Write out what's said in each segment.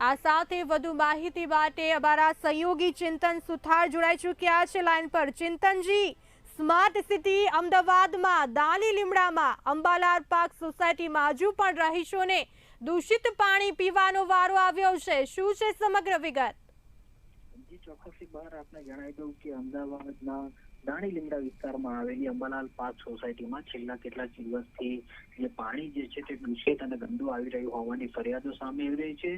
આ સાથે વધુ માહિતી માટે અમારા સહયોગી ચિંતન સુથાર જોડાઈ ચૂક્યા છે લાઈન પર। ચિંતનજી, સ્માર્ટ સિટી અમદાવાદમાં દાની લીમડામાં અંબાલાલ પાર્ક સોસાયટીમાં હજુ પણ રહીશોને દૂષિત પાણી પીવાનો વારો આવ્યો છે। શું છે સમગ્ર વિગત? જી ચોક્કસથી બહાર આપને જણાવી દઉં કે અમદાવાદના દાણી લીમડા વિસ્તારમાં આવેલી અંબાલાલ પાર્ક સોસાયટીમાં છેલ્લા કેટલાક દિવસથી જે પાણી જે છે તે દૂષિત અને ગંદુ આવી રહ્યું હોવાની ફરિયાદો સામે આવી રહી છે।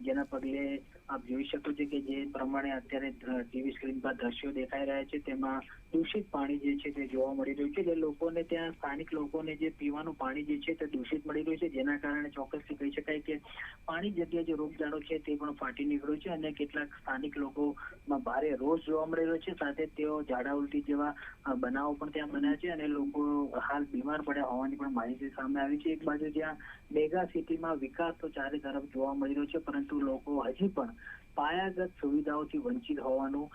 જેના પગલે આપ જોઈ શકો છો કે જે પ્રમાણે અત્યારે ટીવી સ્ક્રીન પર દ્રશ્યો દેખાઈ રહ્યા છે તેમાં દૂષિત પાણી જે છે તે જોવા મળી રહ્યું છે। જે લોકોને ત્યાં સ્થાનિક લોકોને જે પીવાનું પાણી જે છે તે દૂષિત મળી રહ્યું છે, જેના કારણે ચોક્કસથી કહી શકાય કે પાણી જગ્યાએ જે રોગચાળો છે તે પણ ફાટી નીકળ્યો છે અને કેટલાક સ્થાનિક લોકોમાં ભારે રોષ જોવા મળી રહ્યો છે। સાથે તેઓ ઝાડા ઉલટી જેવા બનાવો પણ ત્યાં બન્યા છે અને લોકો હાલ બીમાર પડ્યા હોવાની પણ માહિતી સામે આવી છે। એક બાજુ જ્યાં મેગા સિટીમાં વિકાસ તો ચારે તરફ જોવા મળી રહ્યો છે, પરંતુ લોકો હજી પણ પાયાગત સુવિધાઓથી વંચિત હોવાનું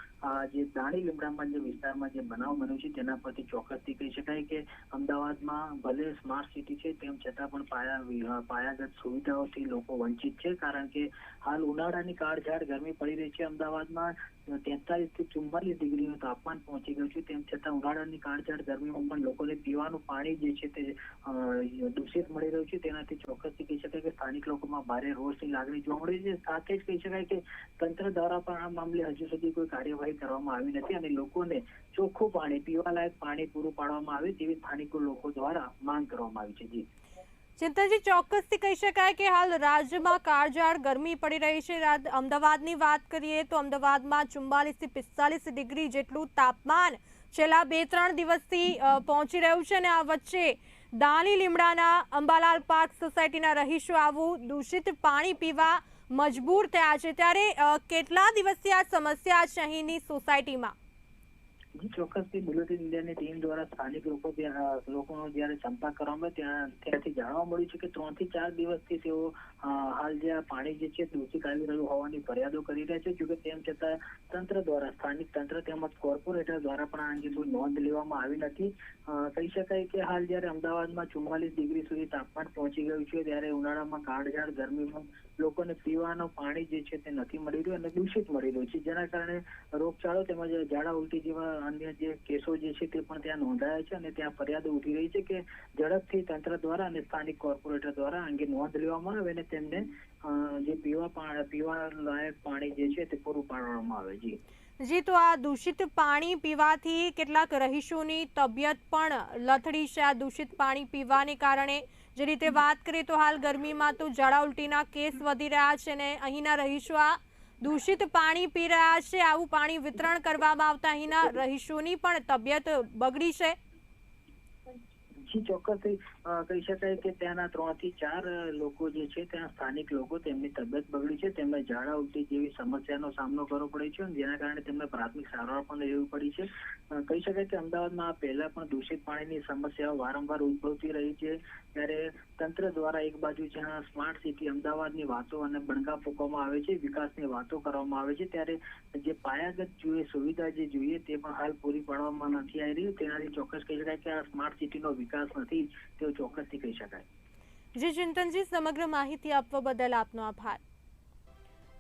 જે દાણી લીમડામાં જે વિસ્તારમાં જે બનાવ બન્યો છે તેના પરથી ચોક્કસથી કહી શકાય કે અમદાવાદમાં ભલે સ્માર્ટ સિટી છે તેમ છતાં પણ પાયાગત સુવિધાઓથી લોકો વંચિત છે। કારણ કે હાલ ઉનાળાની કાળઝાળ ગરમી પડી રહી છે। અમદાવાદમાં 43 થી 44 ડિગ્રીનું તાપમાન પહોંચી ગયું છે, તેમ છતાં ઉનાળાની કાળઝાળ ગરમીમાં પણ લોકોને પીવાનું પાણી જે છે તે દૂષિત મળી રહ્યું છે। તેનાથી ચોક્કસથી કહી શકાય કે સ્થાનિક લોકોમાં ભારે રોષની લાગણી જોવા મળી છે। સાથે જ કહી શકાય કે તંત્ર દ્વારા પણ આ મામલે હજુ સુધી કોઈ કાર્યવાહી કરવામાં આવી નથી અને લોકોને ચોખ્ખું પાણી, પીવાલાયક પાણી પૂરું પાડવામાં આવે તેવી સ્થાનિક લોકો દ્વારા માંગ કરવામાં આવી છે। જી ચિંતનજી, ચોક્કસથી કહી શકાય કે હાલ રાજ્યમાં કાળઝાળ ગરમી પડી રહી છે। અમદાવાદની વાત કરીએ તો અમદાવાદમાં 44 થી 45 ડિગ્રી જેટલું તાપમાન છેલ્લા 2-3 દિવસથી પહોંચી રહ્યું છે અને આ વચ્ચે દાણી લીમડાના અંબાલાલ પાર્ક સોસાયટીના રહીશો આવું દૂષિત પાણી પીવા મજબૂર થયા છે। ત્યારે કેટલા દિવસથી આ સમસ્યા છે અહીંની સોસાયટીમાં? જી ચોક્કસથી બુલેટિન ઇન્ડિયાની ટીમ દ્વારા સ્થાનિક લોકોનો જ્યારે સંપર્ક કરવામાં ત્યાંથી જાણવા મળ્યું છે કે 3 થી 4 દિવસથી તેઓ હાલ જે આ પાણી જે છે દૂષિત આવી રહ્યું હોવાની ફરિયાદો કરી રહ્યા છે। જોકે તેમ છતાં તંત્ર દ્વારા, સ્થાનિક તંત્ર તેમજ કોર્પોરેટર દ્વારા પણ આ અંગે કોઈ નોંધ લેવામાં આવી નથી। કહી શકાય કે હાલ જ્યારે અમદાવાદમાં 44 ડિગ્રી સુધી તાપમાન પહોંચી ગયું છે ત્યારે ઉનાળામાં કાળઝાળ ગરમીમાં લોકોને પીવાનું પાણી જે છે તે નથી મળી રહ્યું અને દૂષિત મળી રહ્યું છે, જેના કારણે રોગચાળો તેમજ ઝાડા ઉલટી જેવા અન્ય જે કેસો જે છે તે પણ ત્યાં નોંધાયા છે અને ત્યાં ફરિયાદો ઉઠી રહી છે કે ઝડપથી તંત્ર દ્વારા અને સ્થાનિક કોર્પોરેટર દ્વારા અંગે નોંધ લેવામાં આવે અને તેમને જે પીવા લાયક પાણી જે છે તે પૂરું પાડવામાં આવે। જી, તો આ દૂષિત પાણી પીવાથી કેટલાક રહીશોની તબિયત પણ લથડી છે। આ દૂષિત પાણી પીવાને કારણે જે રીતે વાત કરીએ તો હાલ ગરમીમાં તો ઝાડા ઉલટીના કેસ વધી રહ્યા છે અને અહીંના રહીશો આ દૂષિત પાણી પી રહ્યા છે। આવું પાણી વિતરણ કરવામાં આવતા અહીંના રહીશોની પણ તબિયત બગડી છે। જી ચોક્કસથી કહી શકાય કે ત્યાંના 3 થી 4 લોકો જે છે ત્યાં સ્થાનિક લોકો તેમની તબિયત બગડી છે, તેમને ઝાડા ઉલટી જેવી સમસ્યાનો સામનો કરવો પડે છે, જેના કારણે તેમને પ્રાથમિક સારવાર પણ લેવી પડી છે। કહી શકાય કે અમદાવાદમાં પહેલા પણ દૂષિત પાણીની સમસ્યાઓ વારંવાર ઉદ્ભવતી રહી છે, ત્યારે તંત્ર દ્વારા એક બાજુ જ્યાં સ્માર્ટ સિટી અમદાવાદની વાતો અને બણગા ફૂંકવામાં આવે છે, વિકાસની વાતો કરવામાં આવે છે, ત્યારે જે પાયાગત સુવિધા જે જોઈએ તે પણ હાલ પૂરી પાડવામાં નથી આવી રહી। તેનાથી ચોક્કસ કહી શકાય કે આ સ્માર્ટ સિટીનો વિકાસ નથી તેવું ચોક્કસથી કહી શકાય। જી ચિંતનજી, સમગ્ર માહિતી આપવા બદલ આપનો આભાર।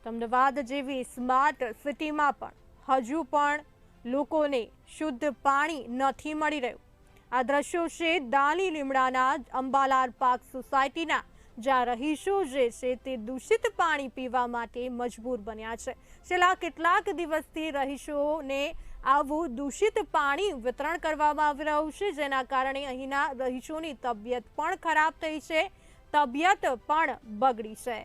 અમદાવાદ જેવી સ્માર્ટ સિટીમાં પણ હજુ પણ લોકોને શુદ્ધ પાણી નથી મળી રહ્યું। આ દ્રશ્યો છે દાણી લીમડાના અંબાલાલ પાર્ક સોસાયટીના, જ્યાં રહીશો જે છે તે દૂષિત પાણી પીવા માટે મજબૂર બન્યા છે। છેલ્લા કેટલાક દિવસથી રહીશોને આવું દૂષિત પાણી વિતરણ કરવામાં આવી રહ્યું છે, જેના કારણે અહીંના રહીશોની તબિયત પણ ખરાબ થઈ છે, તબિયત પણ બગડી છે।